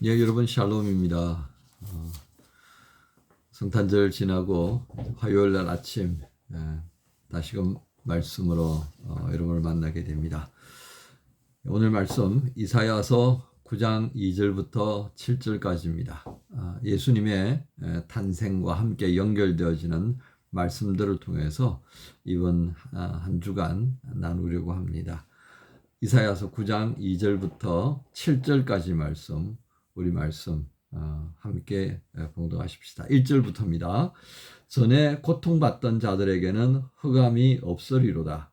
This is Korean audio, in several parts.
예, 여러분 샬롬입니다. 성탄절 지나고 화요일 날 아침 다시금 말씀으로 여러분을 만나게 됩니다. 오늘 말씀 이사야서 9장 2절부터 7절까지입니다. 예수님의 탄생과 함께 연결되어지는 말씀들을 통해서 이번 한 주간 나누려고 합니다. 이사야서 9장 2절부터 7절까지 말씀, 우리 말씀 함께 봉독하십시다. 1절부터입니다. 전에 고통받던 자들에게는 흑암이 없으리로다.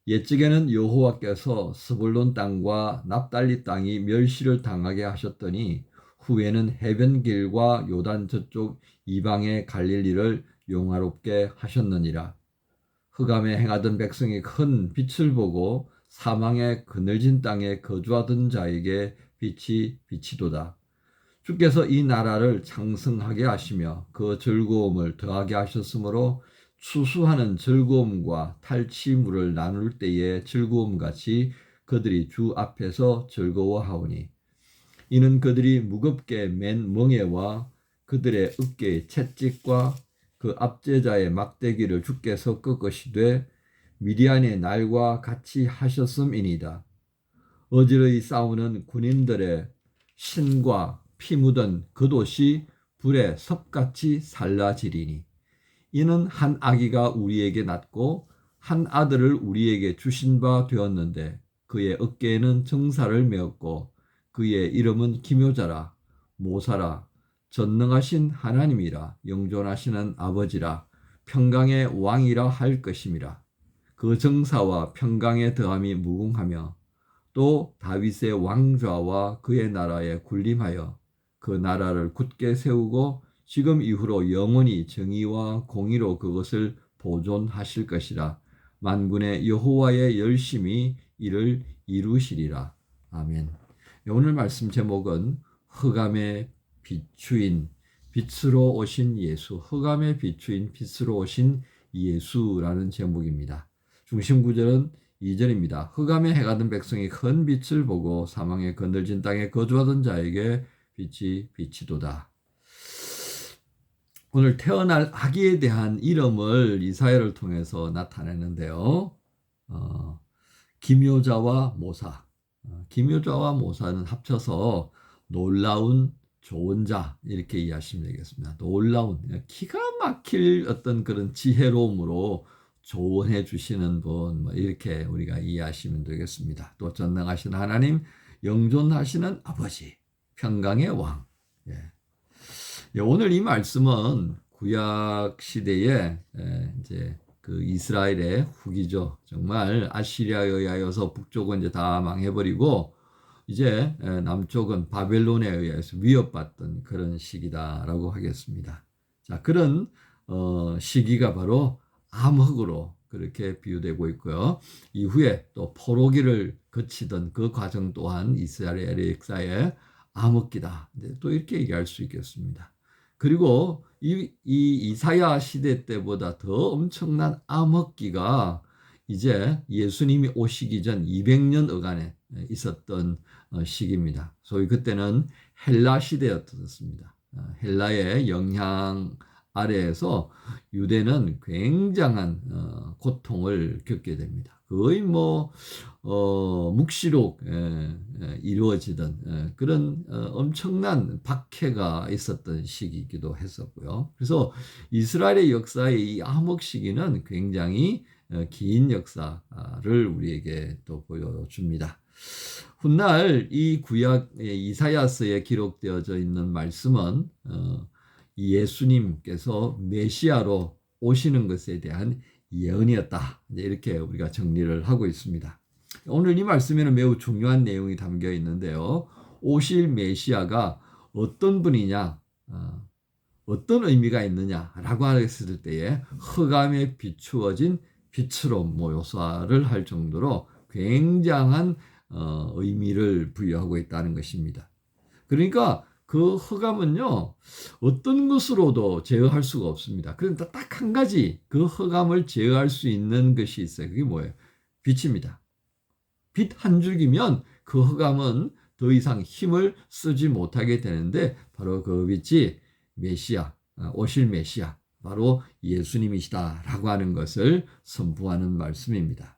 옛적에는 여호와께서 스불론 땅과 납달리 땅이 멸시를 당하게 하셨더니 후에는 해변길과 요단 저쪽 이방의 갈릴리를 용화롭게 하셨느니라. 흑암에 행하던 백성이 큰 빛을 보고 사망의 그늘진 땅에 거주하던 자에게 빛이 비치도다. 주께서 이 나라를 창성하게 하시며 그 즐거움을 더하게 하셨으므로 추수하는 즐거움과 탈취물을 나눌 때의 즐거움같이 그들이 주 앞에서 즐거워하오니 이는 그들이 무겁게 맨 멍에와 그들의 어깨의 채찍과 그 압제자의 막대기를 주께서 꺾으시되 미디안의 날과 같이 하셨음이니이다. 어지러이 싸우는 군인들의 신과 피 묻은 겉옷이 불에 섭같이 살라지리니 이는 한 아기가 우리에게 낳고 한 아들을 우리에게 주신 바 되었는데 그의 어깨에는 정사를 메었고 그의 이름은 기묘자라 모사라 전능하신 하나님이라 영존하시는 아버지라 평강의 왕이라 할 것임이라. 그 정사와 평강의 더함이 무궁하며 또 다윗의 왕좌와 그의 나라에 군림하여 그 나라를 굳게 세우고 지금 이후로 영원히 정의와 공의로 그것을 보존하실 것이라. 만군의 여호와의 열심히 이를 이루시리라. 아멘. 오늘 말씀 제목은 흑암의 비추인 빛으로 오신 예수, 흑암의 비추인 빛으로 오신 예수라는 제목입니다. 중심 구절은 2절입니다. 흑암에 해가던 백성이 큰 빛을 보고 사망의 거늘진 땅에 거주하던 자에게 빛이 비치도다. 오늘 태어날 아기에 대한 이름을 이사야를 통해서 나타내는데요. 기묘자와 모사. 기묘자와 모사는 합쳐서 놀라운 좋은 자 이렇게 이해하시면 되겠습니다. 놀라운 기가 막힐 어떤 그런 지혜로움으로 조언해 주시는 분 이렇게 우리가 이해하시면 되겠습니다. 또 전능하신 하나님, 영존하시는 아버지, 평강의 왕. 오늘 이 말씀은 구약 시대에 이제 그 이스라엘의 후기죠. 정말 아시리아에 의하여서 북쪽은 이제 다 망해버리고 이제 남쪽은 바벨론에 의해서 위협받던 그런 시기다라고 하겠습니다. 자, 그런 시기가 바로 암흑으로 그렇게 비유되고 있고요. 이후에 또 포로기를 거치던 그 과정 또한 이스라엘의 역사의 암흑기다. 또 이렇게 얘기할 수 있겠습니다. 그리고 이 이사야 시대 때보다 더 엄청난 암흑기가 이제 예수님이 오시기 전 200년 어간에 있었던 시기입니다. 소위 그때는 헬라 시대였습니다. 헬라의 영향 아래에서 유대는 굉장한 고통을 겪게 됩니다. 거의 묵시록 이루어지던 그런 엄청난 박해가 있었던 시기이기도 했었고요. 그래서 이스라엘의 역사의 이 암흑 시기는 굉장히 긴 역사를 우리에게 또 보여줍니다. 훗날 이 구약 이사야서에 기록되어져 있는 말씀은 예수님께서 메시아로 오시는 것에 대한 예언이었다. 이렇게 우리가 정리를 하고 있습니다. 오늘 이 말씀에는 매우 중요한 내용이 담겨 있는데요. 오실 메시아가 어떤 분이냐, 어떤 의미가 있느냐라고 했을 때에 흑암에 비추어진 빛으로 묘사를 할 정도로 굉장한 의미를 부여하고 있다는 것입니다. 그러니까 그 흑암은요, 어떤 것으로도 제어할 수가 없습니다. 그런데 딱 한 가지 그 흑암을 제어할 수 있는 것이 있어요. 그게 뭐예요? 빛입니다. 빛 한 줄기면 그 흑암은 더 이상 힘을 쓰지 못하게 되는데 바로 그 빛이 메시아, 오실 메시아, 바로 예수님이시다라고 하는 것을 선포하는 말씀입니다.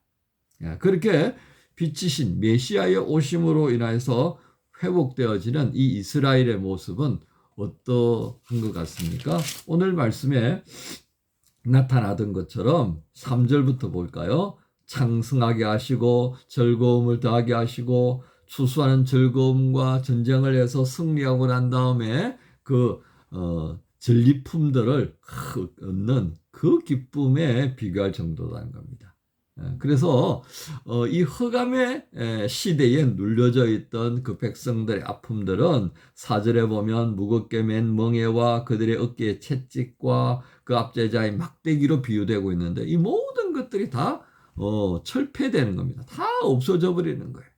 그렇게 빛이신 메시아의 오심으로 인해서 회복되어지는 이 이스라엘의 모습은 어떠한 것 같습니까? 오늘 말씀에 나타나던 것처럼 3절부터 볼까요? 창승하게 하시고 즐거움을 더하게 하시고 추수하는 즐거움과 전쟁을 해서 승리하고 난 다음에 그 전리품들을 얻는 그 기쁨에 비교할 정도라는 겁니다. 그래서 이 흑암의 시대에 눌려져 있던 그 백성들의 아픔들은 4절에 보면 무겁게 맨 멍에와 그들의 어깨의 채찍과 그 압제자의 막대기로 비유되고 있는데 이 모든 것들이 다 철폐되는 겁니다. 다 없어져 버리는 거예요.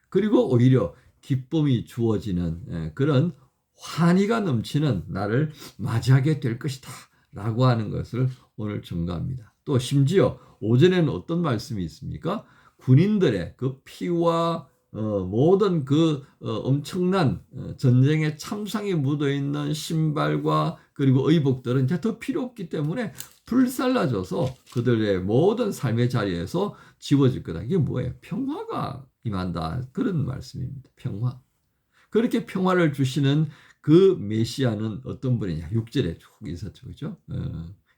그리고 오히려 기쁨이 주어지는 그런 환희가 넘치는 나를 맞이하게 될 것이다 라고 하는 것을 오늘 증거합니다. 또 심지어 오전에는 어떤 말씀이 있습니까? 군인들의 그 피와 모든 그 엄청난 전쟁의 참상이 묻어있는 신발과 그리고 의복들은 이제 더 필요 없기 때문에 불살라져서 그들의 모든 삶의 자리에서 지워질 거다. 이게 뭐예요? 평화가 임한다. 그런 말씀입니다. 평화. 그렇게 평화를 주시는 그 메시아는 어떤 분이냐? 6절에 쭉 있었죠. 그죠?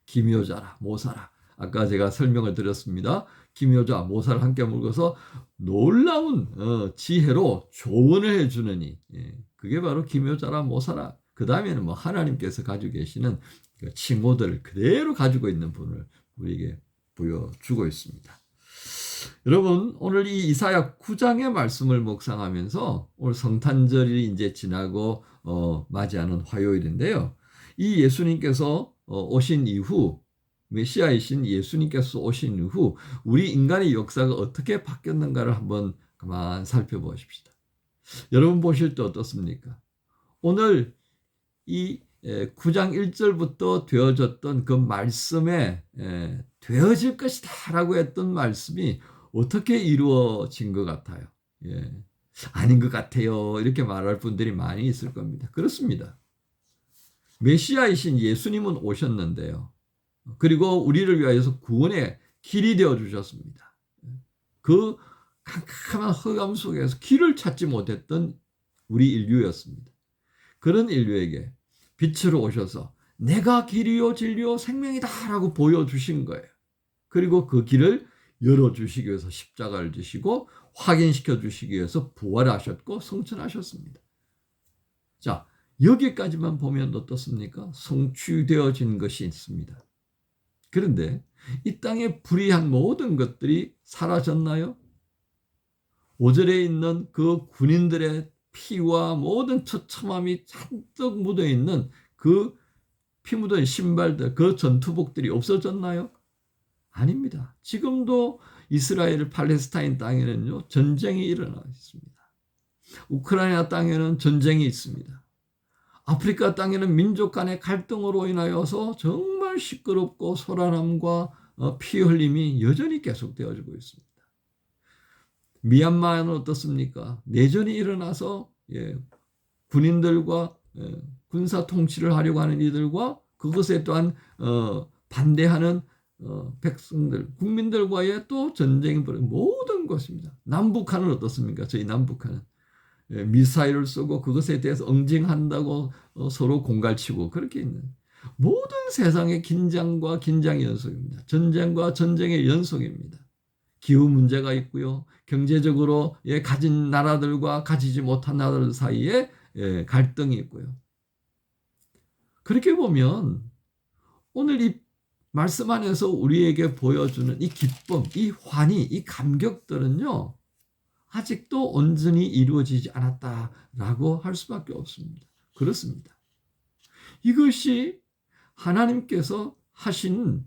기묘자라, 모사라. 아까 제가 설명을 드렸습니다. 기묘자, 모사를 함께 물고서 놀라운 지혜로 조언을 해주느니 그게 바로 기묘자라, 모사라. 그 다음에는 뭐 하나님께서 가지고 계시는 그 칭호들을 그대로 가지고 있는 분을 우리에게 보여주고 있습니다. 여러분, 오늘 이 이사야 9장의 말씀을 묵상하면서 오늘 성탄절이 이제 지나고 맞이하는 화요일인데요. 이 예수님께서 오신 이후, 메시아이신 예수님께서 오신 이후 우리 인간의 역사가 어떻게 바뀌었는가를 한번 그만 살펴보십시다. 여러분 보실 때 어떻습니까? 오늘 이 9장 1절부터 되어졌던 그 말씀에 되어질 것이다 라고 했던 말씀이 어떻게 이루어진 것 같아요? 아닌 것 같아요. 이렇게 말할 분들이 많이 있을 겁니다. 그렇습니다. 메시아이신 예수님은 오셨는데요. 그리고 우리를 위하여서 구원의 길이 되어 주셨습니다. 그 캄캄한 흑암 속에서 길을 찾지 못했던 우리 인류였습니다. 그런 인류에게 빛으로 오셔서 내가 길이요 진리요 생명이다 라고 보여주신 거예요. 그리고 그 길을 열어주시기 위해서 십자가를 지시고 확인시켜 주시기 위해서 부활하셨고 성천하셨습니다. 자, 여기까지만 보면 어떻습니까? 성취되어진 것이 있습니다. 그런데 이 땅에 불의한 모든 것들이 사라졌나요? 5절에 있는 그 군인들의 피와 모든 처참함이 잔뜩 묻어있는 그 피 묻은 신발들, 그 전투복들이 없어졌나요? 아닙니다. 지금도 이스라엘 팔레스타인 땅에는요, 전쟁이 일어나 있습니다. 우크라이나 땅에는 전쟁이 있습니다. 아프리카 땅에는 민족 간의 갈등으로 인하여서 정말 시끄럽고 소란함과 피 흘림이 여전히 계속되어지고 있습니다. 미얀마는 어떻습니까? 내전이 일어나서 군인들과 군사 통치를 하려고 하는 이들과 그것에 또한 반대하는 백성들, 국민들과의 또 전쟁이 벌어진 모든 것입니다. 남북한은 어떻습니까? 저희 남북한은 미사일을 쏘고 그것에 대해서 응징한다고 서로 공갈치고 그렇게 있는 모든 세상의 긴장과 긴장의 연속입니다. 전쟁과 전쟁의 연속입니다. 기후 문제가 있고요. 경제적으로 가진 나라들과 가지지 못한 나라들 사이에 갈등이 있고요. 그렇게 보면 오늘 이 말씀 안에서 우리에게 보여주는 이 기쁨, 이 환희, 이 감격들은요. 아직도 온전히 이루어지지 않았다라고 할 수밖에 없습니다. 그렇습니다. 이것이 하나님께서 하신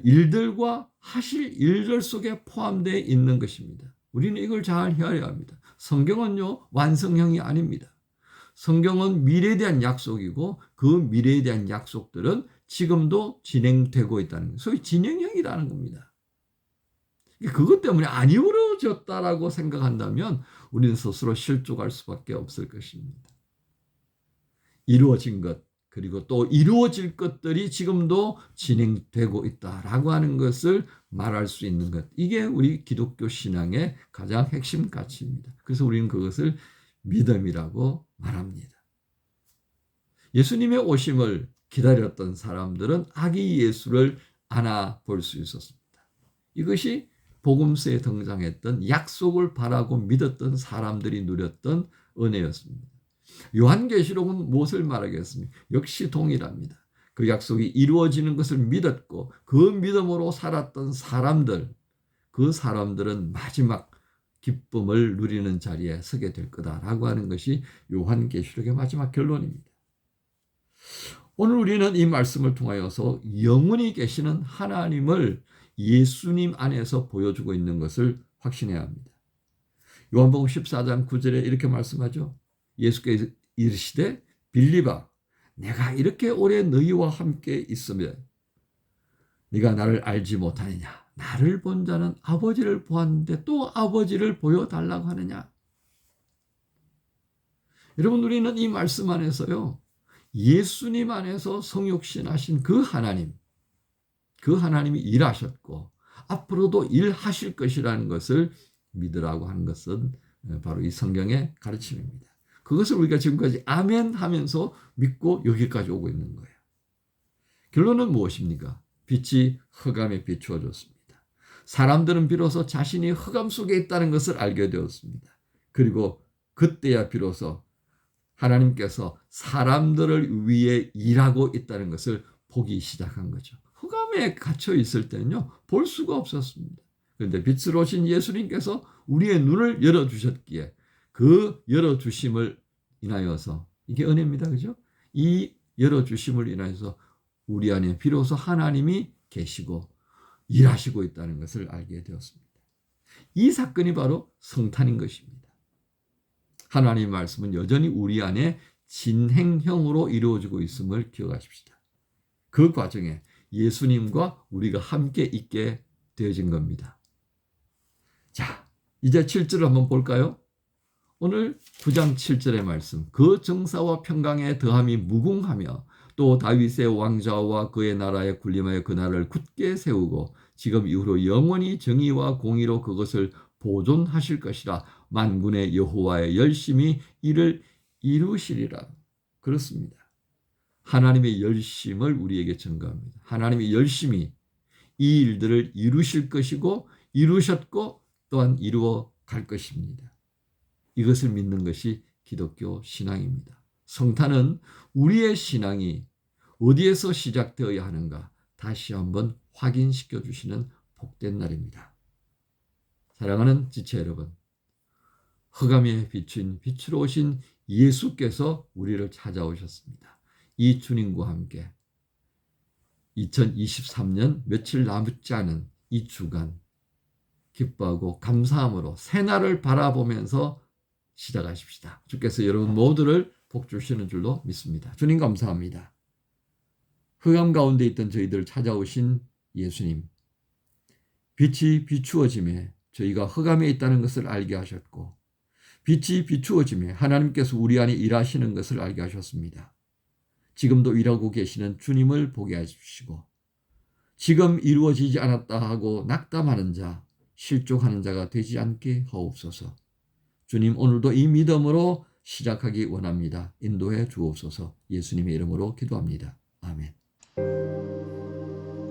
일들과 하실 일들 속에 포함되어 있는 것입니다. 우리는 이걸 잘 헤아려야 합니다. 성경은요, 완성형이 아닙니다. 성경은 미래에 대한 약속이고 그 미래에 대한 약속들은 지금도 진행되고 있다는 거예요. 소위 진행형이라는 겁니다. 그것 때문에 안 이루어졌다라고 생각한다면 우리는 스스로 실족할 수밖에 없을 것입니다. 이루어진 것, 그리고 또 이루어질 것들이 지금도 진행되고 있다라고 하는 것을 말할 수 있는 것. 이게 우리 기독교 신앙의 가장 핵심 가치입니다. 그래서 우리는 그것을 믿음이라고 말합니다. 예수님의 오심을 기다렸던 사람들은 아기 예수를 안아볼 수 있었습니다. 이것이 복음서에 등장했던 약속을 바라고 믿었던 사람들이 누렸던 은혜였습니다. 요한계시록은 무엇을 말하겠습니까? 역시 동일합니다. 그 약속이 이루어지는 것을 믿었고 그 믿음으로 살았던 사람들, 그 사람들은 마지막 기쁨을 누리는 자리에 서게 될 거다라고 하는 것이 요한계시록의 마지막 결론입니다. 오늘 우리는 이 말씀을 통하여서 영원히 계시는 하나님을 예수님 안에서 보여주고 있는 것을 확신해야 합니다. 요한복음 14장 9절에 이렇게 말씀하죠. 예수께서 이르시되 빌립아 내가 이렇게 오래 너희와 함께 있으며 네가 나를 알지 못하느냐. 나를 본 자는 아버지를 보았는데 또 아버지를 보여달라고 하느냐. 여러분 우리는 이 말씀 안에서요. 예수님 안에서 성육신하신 그 하나님, 그 하나님이 일하셨고 앞으로도 일하실 것이라는 것을 믿으라고 하는 것은 바로 이 성경의 가르침입니다. 그것을 우리가 지금까지 아멘 하면서 믿고 여기까지 오고 있는 거예요. 결론은 무엇입니까? 빛이 흑암에 비추어졌습니다. 사람들은 비로소 자신이 흑암 속에 있다는 것을 알게 되었습니다. 그리고 그때야 비로소 하나님께서 사람들을 위해 일하고 있다는 것을 보기 시작한 거죠. 흑암에 갇혀 있을 때는요, 볼 수가 없었습니다. 그런데 빛으로 오신 예수님께서 우리의 눈을 열어주셨기에 그 열어주심을 인하여서, 이게 은혜입니다. 그죠? 이 열어주심을 인하여서 우리 안에 비로소 하나님이 계시고 일하시고 있다는 것을 알게 되었습니다. 이 사건이 바로 성탄인 것입니다. 하나님의 말씀은 여전히 우리 안에 진행형으로 이루어지고 있음을 기억하십시다. 그 과정에 예수님과 우리가 함께 있게 되어진 겁니다. 자, 이제 7절을 한번 볼까요? 오늘 9장 7절의 말씀. 그 정사와 평강에 더함이 무궁하며 또 다윗의 왕좌와 그의 나라에 군림하여 그 나라를 굳게 세우고 지금 이후로 영원히 정의와 공의로 그것을 보존하실 것이라. 만군의 여호와의 열심히 이를 이루시리라. 그렇습니다. 하나님의 열심을 우리에게 증거합니다. 하나님의 열심히 이 일들을 이루실 것이고 이루셨고 또한 이루어 갈 것입니다. 이것을 믿는 것이 기독교 신앙입니다. 성탄은 우리의 신앙이 어디에서 시작되어야 하는가 다시 한번 확인시켜 주시는 복된 날입니다. 사랑하는 지체 여러분, 흑암에 비춘 빛으로 오신 예수께서 우리를 찾아오셨습니다. 이 주님과 함께 2023년 며칠 남지 않은 이 주간 기뻐하고 감사함으로 새날을 바라보면서 시작하십시다. 주께서 여러분 모두를 복 주시는 줄로 믿습니다. 주님 감사합니다. 흑암 가운데 있던 저희들 찾아오신 예수님, 빛이 비추어짐에 저희가 흑암에 있다는 것을 알게 하셨고 빛이 비추어짐에 하나님께서 우리 안에 일하시는 것을 알게 하셨습니다. 지금도 일하고 계시는 주님을 보게 해주시고 지금 이루어지지 않았다 하고 낙담하는 자, 실족하는 자가 되지 않게 하옵소서. 주님 오늘도 이 믿음으로 시작하기 원합니다. 인도해 주옵소서. 예수님의 이름으로 기도합니다. 아멘.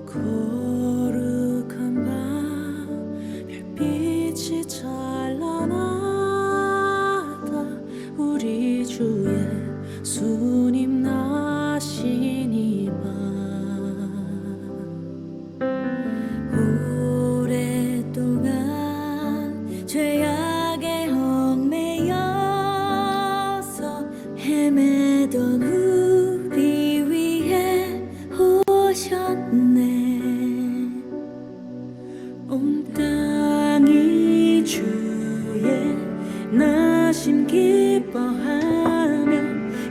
거룩한 밤 별빛이 찬란하다. 우리 주 예수님 나신 이 밤 오랫동안 죄악에 얽매여서 헤매던 우리 위해 오셨네. 온 땅이 주의 나심 기뻐하며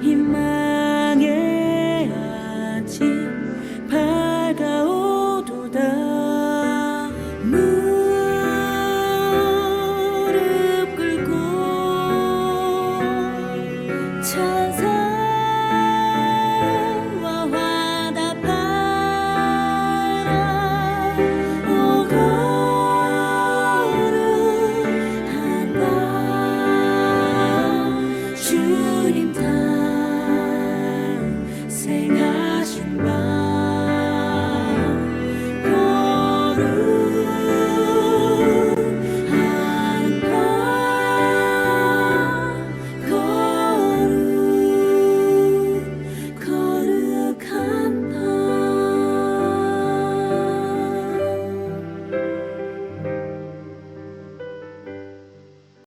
희망의 아침 밝아오도다. 무궁한 천사